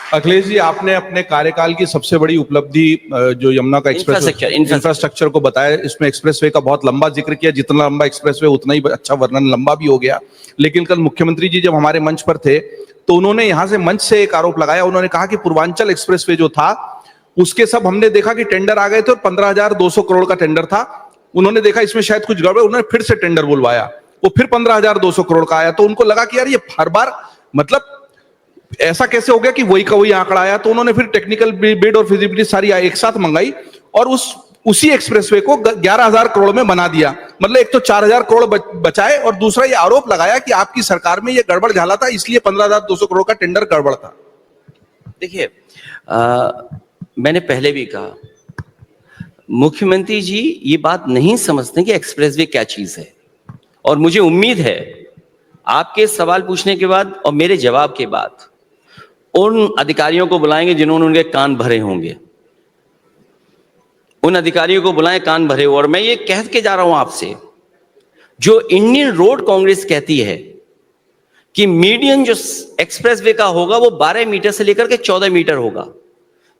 अखिलेश जी, आपने अपने कार्यकाल की सबसे बड़ी उपलब्धि जो यमुना का इंफ्रास्ट्रक्चर को बताया। इसमें एक्सप्रेसवे का बहुत लंबा जिक्र किया, जितना लंबा एक्सप्रेसवे उतना ही अच्छा वर्णन लंबा भी हो गया। लेकिन कल मुख्यमंत्री जी जब हमारे मंच पर थे तो उन्होंने यहां से मंच से एक आरोप लगाया। उन्होंने कहा कि पूर्वांचल एक्सप्रेसवे जो था उसके सब हमने देखा कि टेंडर आ गए थे और 15,200 करोड़ का टेंडर था। उन्होंने देखा इसमें शायद कुछ गड़बड़, उन्होंने फिर से टेंडर बुलवाया, वो फिर 15,200 करोड़ का आया। तो उनको लगा कि यार ये हर बार मतलब ऐसा कैसे हो गया कि वही का वही आंकड़ा आया। तो उन्होंने फिर टेक्निकल बिड और फिजिबिलिटी सारी एक साथ मंगाई और उसी एक्सप्रेसवे को 11,000 करोड़ में बना दिया। मतलब एक तो 4,000 करोड़ बचाए और दूसरा ये आरोप लगाया कि आपकी सरकार में ये गड़बड़ झाला था, इसलिए 15,200 करोड़ का टेंडर गड़बड़ था। देखिए, मैंने पहले भी कहा, मुख्यमंत्री जी ये बात नहीं समझते कि एक्सप्रेसवे क्या चीज है। और मुझे उम्मीद है आपके सवाल पूछने के बाद और मेरे जवाब के बाद उन अधिकारियों को बुलाएंगे जिन्होंने उनके कान भरे होंगे, उन अधिकारियों को बुलाएं कान भरे। और मैं ये कह के जा रहा हूं आपसे, जो इंडियन रोड कांग्रेस कहती है कि मीडियन जो एक्सप्रेसवे का होगा वो 12 मीटर से लेकर के 14 मीटर होगा।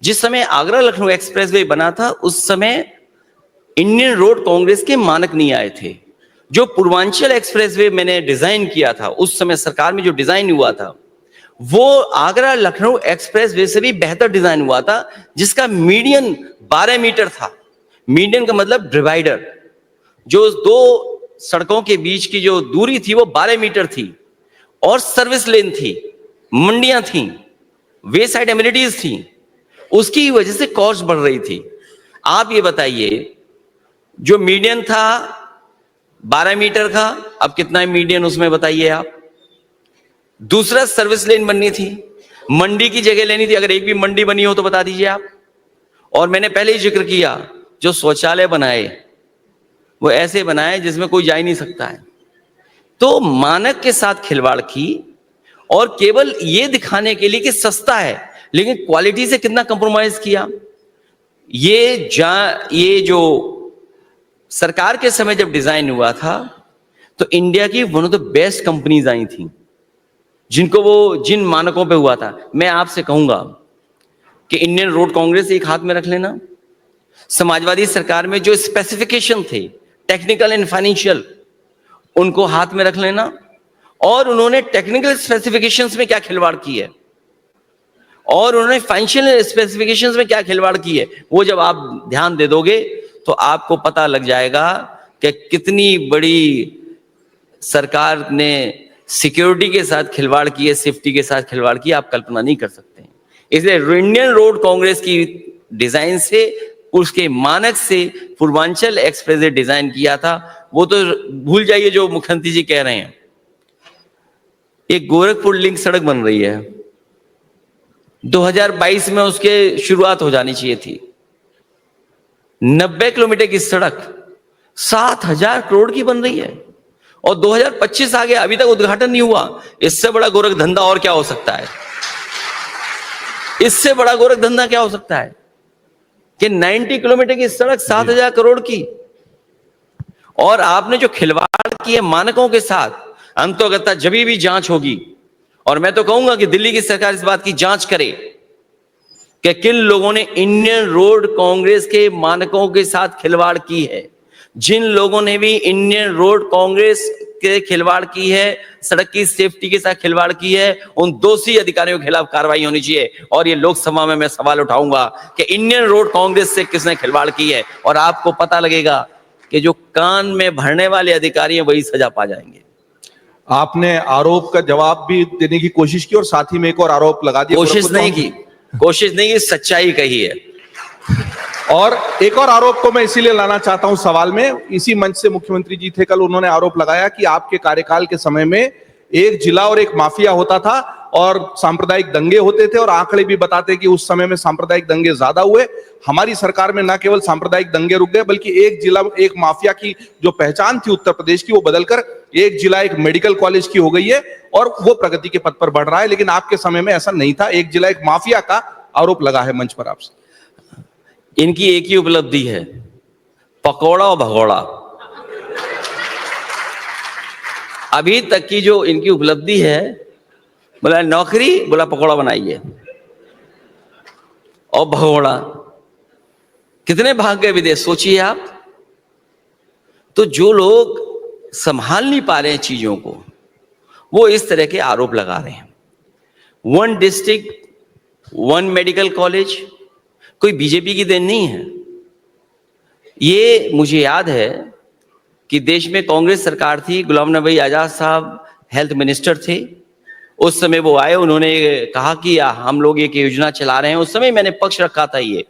जिस समय आगरा लखनऊ एक्सप्रेसवे बना था उस समय इंडियन रोड कांग्रेस के मानक नहीं आए थे। जो पूर्वांचल एक्सप्रेसवे मैंने डिजाइन किया था उस समय सरकार में जो डिजाइन हुआ था वो आगरा लखनऊ एक्सप्रेसवे से भी बेहतर डिजाइन हुआ था, जिसका मीडियन 12 मीटर था। मीडियन का मतलब डिवाइडर, जो दो सड़कों के बीच की जो दूरी थी वो 12 मीटर थी और सर्विस लेन थी, मंडियां थी, वे साइड एमिनिटीज थी। उसकी वजह से कॉस्ट बढ़ रही थी। आप ये बताइए, जो मीडियन था 12 मीटर का, अब कितना है मीडियन उसमें बताइए आप। दूसरा सर्विस लेन बननी थी, मंडी की जगह लेनी थी। अगर एक भी मंडी बनी हो तो बता दीजिए आप। और मैंने पहले ही जिक्र किया, जो शौचालय बनाए वो ऐसे बनाए जिसमें कोई जा ही नहीं सकता है। तो मानक के साथ खिलवाड़ की और केवल ये दिखाने के लिए कि सस्ता है, लेकिन क्वालिटी से कितना कंप्रोमाइज किया। ये जो सरकार के समय जब डिजाइन हुआ था तो इंडिया की one of the best companies आई थी जिनको वो जिन मानकों पे हुआ था। मैं आपसे कहूंगा कि इंडियन रोड कांग्रेस एक हाथ में रख लेना, समाजवादी सरकार में जो स्पेसिफिकेशन थे टेक्निकल एंड फाइनेंशियल उनको हाथ में रख लेना। और उन्होंने टेक्निकल स्पेसिफिकेशंस में क्या खिलवाड़ की है और उन्होंने फाइनेंशियल स्पेसिफिकेशंस में क्या खिलवाड़ की है, वो जब आप ध्यान दे दोगे तो आपको पता लग जाएगा कि कितनी बड़ी सरकार ने सिक्योरिटी के साथ खिलवाड़ की है, सेफ्टी के साथ खिलवाड़ की, आप कल्पना नहीं कर सकते हैं। इसलिए इंडियन रोड कांग्रेस की डिजाइन से, उसके मानक से पूर्वांचल एक्सप्रेसवे डिजाइन किया था। वो तो भूल जाइए जो मुख्यमंत्री जी कह रहे हैं। एक गोरखपुर लिंक सड़क बन रही है, 2022 में उसके शुरुआत हो जानी चाहिए थी। 90 किलोमीटर की सड़क 7,000 करोड़ की बन रही है और 2025 आ गया, अभी तक उद्घाटन नहीं हुआ। इससे बड़ा गोरख धंधा और क्या हो सकता है? इससे बड़ा गोरख धंधा क्या हो सकता है कि 90 किलोमीटर की सड़क 7,000 करोड़ की। और आपने जो खिलवाड़ की है मानकों के साथ, अंतोगता जब भी जांच होगी, और मैं तो कहूंगा कि दिल्ली की सरकार इस बात की जांच करे कि किन लोगों ने इंडियन रोड कांग्रेस के मानकों के साथ खिलवाड़ की है। जिन लोगों ने भी इंडियन रोड कांग्रेस के खिलवाड़ की है, सड़क की सेफ्टी के साथ खिलवाड़ की है, उन दोषी अधिकारियों के खिलाफ कार्रवाई होनी चाहिए। और ये लोकसभा में मैं सवाल उठाऊंगा कि इंडियन रोड कांग्रेस से किसने खिलवाड़ की है, और आपको पता लगेगा कि जो कान में भरने वाले अधिकारी हैं वही सजा पा जाएंगे। आपने आरोप का जवाब भी देने की कोशिश की और साथ ही में एक और आरोप लगा दिया। कोशिश नहीं की, सच्चाई कही है। और एक और आरोप को मैं इसीलिए लाना चाहता हूं सवाल में। इसी मंच से मुख्यमंत्री जी थे कल, उन्होंने आरोप लगाया कि आपके कार्यकाल के समय में एक जिला और एक माफिया होता था और सांप्रदायिक दंगे होते थे, और आंकड़े भी बताते कि उस समय में सांप्रदायिक दंगे ज्यादा हुए। हमारी सरकार में न केवल सांप्रदायिक दंगे रुक गए, बल्कि एक जिला एक माफिया की जो पहचान थी उत्तर प्रदेश की, वो बदलकर एक जिला एक मेडिकल कॉलेज की हो गई है और वो प्रगति के पथ पर बढ़ रहा है। लेकिन आपके समय में ऐसा नहीं था, एक जिला एक माफिया का आरोप लगा है मंच पर आपसे। इनकी एक ही उपलब्धि है, पकौड़ा और भगौड़ा। अभी तक की जो इनकी उपलब्धि है, बोला नौकरी, बोला पकौड़ा बनाइए। और भगोड़ा, कितने भाग गए विदेश, सोचिए आप। तो जो लोग संभाल नहीं पा रहे हैं चीजों को, वो इस तरह के आरोप लगा रहे हैं। 1 डिस्ट्रिक्ट 1 मेडिकल कॉलेज कोई बीजेपी की देन नहीं है। ये मुझे याद है कि देश में कांग्रेस सरकार थी, गुलाम नबी आजाद साहब हेल्थ मिनिस्टर थे। उस समय वो आए, उन्होंने कहा कि हम लोग एक योजना चला रहे हैं। उस समय मैंने पक्ष रखा था ये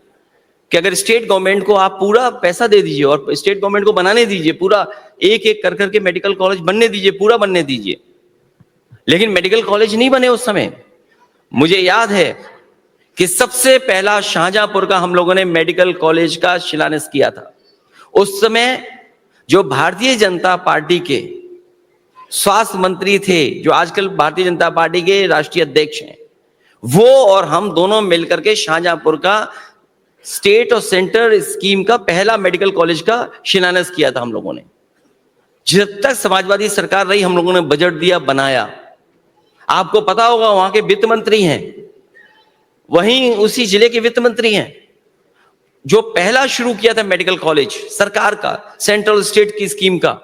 कि अगर स्टेट गवर्नमेंट को आप पूरा पैसा दे दीजिए और स्टेट गवर्नमेंट को बनाने दीजिए, पूरा एक एक कर करके मेडिकल कॉलेज बनने दीजिए, पूरा बनने दीजिए। लेकिन मेडिकल कॉलेज नहीं बने उस समय। मुझे याद है कि सबसे पहला शाहजहांपुर का हम लोगों ने मेडिकल कॉलेज का शिलान्यास किया था। उस समय जो भारतीय जनता पार्टी के स्वास्थ्य मंत्री थे, जो आजकल भारतीय जनता पार्टी के राष्ट्रीय अध्यक्ष हैं, वो और हम दोनों मिलकर के शाहजहांपुर का स्टेट और सेंटर स्कीम का पहला मेडिकल कॉलेज का शिलान्यास किया था हम लोगों ने। जब तक समाजवादी सरकार रही, हम लोगों ने बजट दिया, बनाया। आपको पता होगा वहां के वित्त मंत्री हैं, वहीं उसी जिले के वित्त मंत्री हैं जो पहला शुरू किया था मेडिकल कॉलेज सरकार का, सेंट्रल स्टेट की स्कीम का।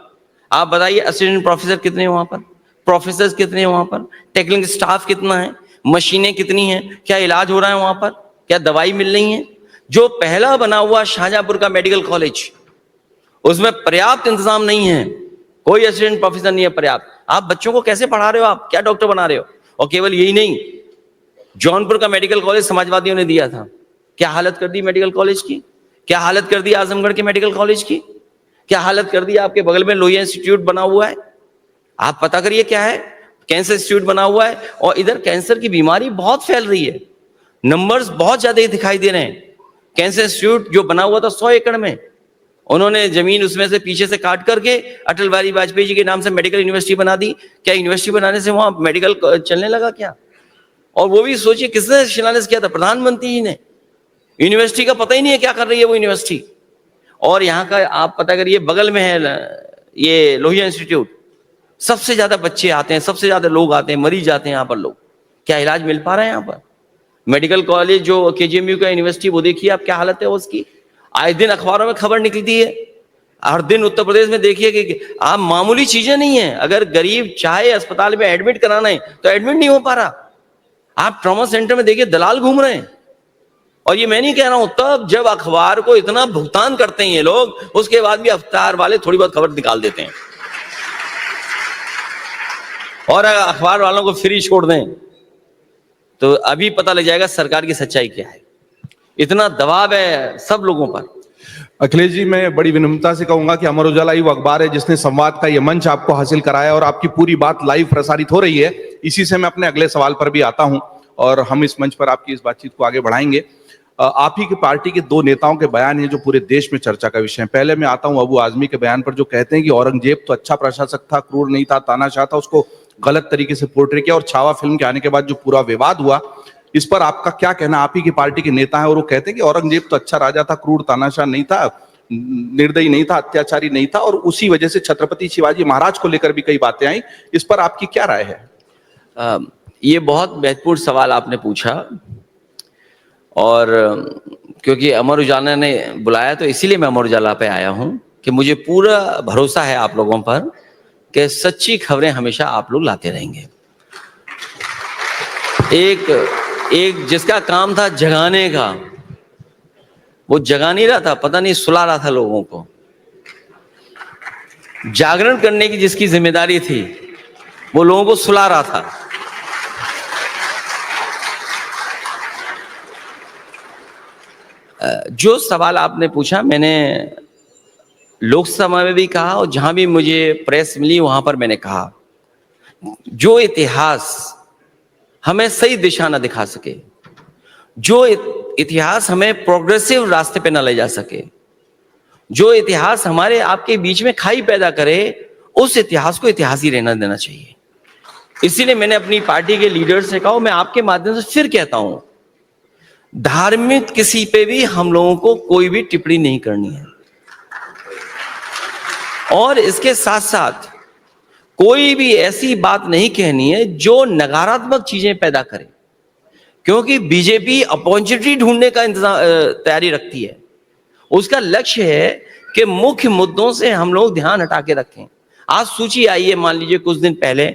आप बताइए असिस्टेंट प्रोफेसर कितने हैं वहां पर, प्रोफेसर कितने हैं वहां पर, टेक्निकल स्टाफ कितना है, मशीनें कितनी हैं, क्या इलाज हो रहा है वहां पर, क्या दवाई मिल रही है। जो पहला बना हुआ शाहजहांपुर का मेडिकल कॉलेज, उसमें पर्याप्त इंतजाम नहीं है, कोई असिस्टेंट प्रोफेसर नहीं है पर्याप्त। आप बच्चों को कैसे पढ़ा रहे हो, आप क्या डॉक्टर बना रहे हो। और केवल यही नहीं, जौनपुर का मेडिकल कॉलेज समाजवादियों ने दिया था, क्या हालत कर दी मेडिकल कॉलेज की, क्या हालत कर दी आजमगढ़ के मेडिकल कॉलेज की, क्या हालत कर दी आपके बगल में लोहिया इंस्टीट्यूट बना हुआ है। आप पता करिए क्या है, कैंसर इंस्टीट्यूट बना हुआ है। और इधर कैंसर की बीमारी बहुत फैल रही है, नंबर्स बहुत ज्यादा दिखाई दे रहे हैं। कैंसर इंस्टीट्यूट जो बना हुआ था 100 एकड़ में, उन्होंने जमीन उसमें से पीछे से काट करके अटल बिहारी वाजपेयी जी के नाम से मेडिकल यूनिवर्सिटी बना दी। क्या यूनिवर्सिटी बनाने से वहां मेडिकल चलने लगा क्या। और वो भी सोचिए किसने शिलान्यास किया था, प्रधानमंत्री जी ने। यूनिवर्सिटी का पता ही नहीं है क्या कर रही है वो यूनिवर्सिटी। और यहाँ का आप पता करिए, बगल में है ये लोहिया इंस्टीट्यूट, सबसे ज्यादा बच्चे आते हैं, सबसे ज्यादा लोग आते हैं, मरीज आते हैं यहाँ पर लोग। क्या इलाज मिल पा रहा है यहाँ पर। मेडिकल कॉलेज जो केजीएमयू का यूनिवर्सिटी, वो देखिए आप क्या हालत है उसकी। आए दिन अखबारों में खबर निकलती है, हर दिन उत्तर प्रदेश में देखिए कि आप मामूली चीजें नहीं है। अगर गरीब चाहे अस्पताल में एडमिट कराना है तो एडमिट नहीं हो पा रहा। आप ट्रॉमा सेंटर में देखिए दलाल घूम रहे हैं। और ये मैं नहीं कह रहा हूं, तब जब अखबार को इतना भुगतान करते हैं ये लोग, उसके बाद भी अखबार वाले थोड़ी बहुत खबर निकाल देते हैं। और अगर अखबार वालों को फ्री छोड़ दें तो अभी पता लग जाएगा सरकार की सच्चाई क्या है। इतना दबाव है सब लोगों पर। अखिलेश जी, मैं बड़ी विनम्रता से कहूंगा कि अमर उजाला ही वो अखबार है जिसने संवाद का ये मंच आपको हासिल कराया और आपकी पूरी बात लाइव प्रसारित हो रही है। इसी से मैं अपने अगले सवाल पर भी आता हूं और हम इस मंच पर आपकी इस बातचीत को आगे बढ़ाएंगे। आप ही की पार्टी के 2 नेताओं के बयान हैं जो पूरे देश में चर्चा का विषय है। पहले मैं आता हूं अबू आजमी के बयान पर, जो कहते हैं कि औरंगजेब तो अच्छा प्रशासक था, क्रूर नहीं था, तानाशाह था, उसको गलत तरीके से पोर्ट्रे किया। और छावा फिल्म के आने के बाद जो पूरा विवाद हुआ, इस पर आपका क्या कहना। आप ही की पार्टी के नेता हैं और वो कहते हैं कि औरंगजेब तो अच्छा राजा था, क्रूर तानाशाह नहीं था, निर्दयी नहीं था, अत्याचारी नहीं था, और उसी वजह से छत्रपति शिवाजी महाराज को लेकर भी कई बातें आई। इस पर आपकी क्या राय है। ये बहुत महत्वपूर्ण सवाल आपने पूछा, और क्योंकि अमर उजाला ने बुलाया तो इसीलिए मैं अमर उजाला पे आया हूं कि मुझे पूरा भरोसा है आप लोगों पर कि सच्ची खबरें हमेशा आप लोग लाते रहेंगे। एक जिसका काम था जगाने का, वो जगा नहीं रहा था, पता नहीं सुला रहा था लोगों को। जागरण करने की जिसकी जिम्मेदारी थी, वो लोगों को सुला रहा था। जो सवाल आपने पूछा, मैंने लोकसभा में भी कहा और जहां भी मुझे प्रेस मिली वहां पर मैंने कहा, जो इतिहास हमें सही दिशा न दिखा सके, जो इतिहास हमें प्रोग्रेसिव रास्ते पे न ले जा सके, जो इतिहास हमारे आपके बीच में खाई पैदा करे, उस इतिहास को इतिहास ही रहना देना चाहिए। इसीलिए मैंने अपनी पार्टी के लीडर से कहा, मैं आपके माध्यम से फिर कहता हूं, धार्मिक किसी पे भी हम लोगों को कोई भी टिप्पणी नहीं करनी है। और इसके साथ साथ कोई भी ऐसी बात नहीं कहनी है जो नकारात्मक चीजें पैदा करे। क्योंकि बीजेपी अपॉर्चुनिटी ढूंढने का तैयारी रखती है। उसका लक्ष्य है कि मुख्य मुद्दों से हम लोग ध्यान हटा के रखें। आज सूची आई है, मान लीजिए कुछ दिन पहले,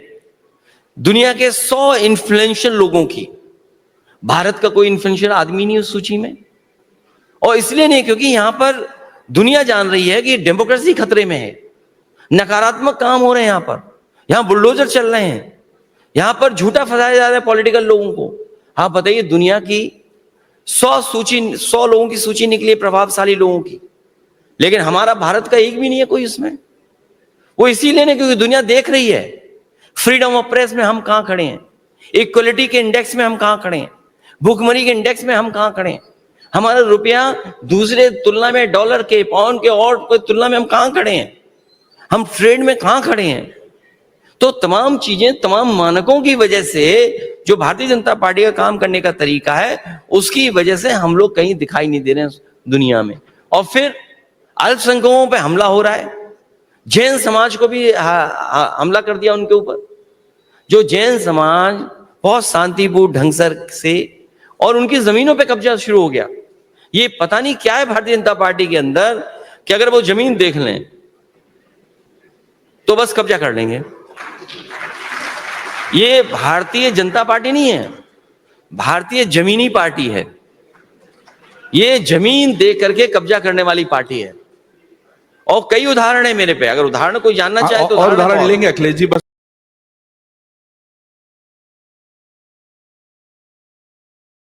दुनिया के 100 इन्फ्लुएंशियल लोगों की, भारत का कोई इन्फ्लुएंशियल आदमी नहीं उस सूची में। और इसलिए नहीं क्योंकि यहां पर दुनिया जान रही है कि डेमोक्रेसी खतरे में है, नकारात्मक काम हो रहे हैं, यहां बुलडोजर चल रहे हैं, यहां पर झूठा फंसाया जा रहा है पॉलिटिकल लोगों को। आप बताइए, दुनिया की 100 लोगों की सूची निकली है, प्रभावशाली लोगों की, लेकिन हमारा भारत का एक भी नहीं है कोई उसमें। वो इसीलिए नहीं क्योंकि दुनिया देख रही है फ्रीडम ऑफ प्रेस में हम कहां खड़े हैं, इक्वलिटी के इंडेक्स में हम कहां खड़े हैं, भूखमरी के इंडेक्स में हम कहां खड़े हैं, हमारा रुपया दूसरे तुलना में, डॉलर के, पाउंड के और कोई तुलना में हम कहां खड़े हैं, हम ट्रेड में कहां खड़े हैं। तो तमाम चीजें, तमाम मानकों की वजह से जो भारतीय जनता पार्टी का काम करने का तरीका है, उसकी वजह से हम लोग कहीं दिखाई नहीं दे रहे हैं दुनिया में। और फिर अल्पसंख्यकों पे हमला हो रहा है, जैन समाज को भी हमला कर दिया उनके ऊपर। जो जैन समाज बहुत शांतिपूर्ण ढंग से, और उनकी जमीनों पे कब्जा शुरू हो गया। ये पता नहीं क्या है भारतीय जनता पार्टी के अंदर कि अगर वो जमीन देख लें तो बस कब्जा कर लेंगे। ये भारतीय जनता पार्टी नहीं है, भारतीय जमीनी पार्टी है। ये जमीन दे करके कब्जा करने वाली पार्टी है। और कई उदाहरण है मेरे पे, अगर उदाहरण कोई जानना चाहे तो और उदाहरण लेंगे अखिलेश जी। बस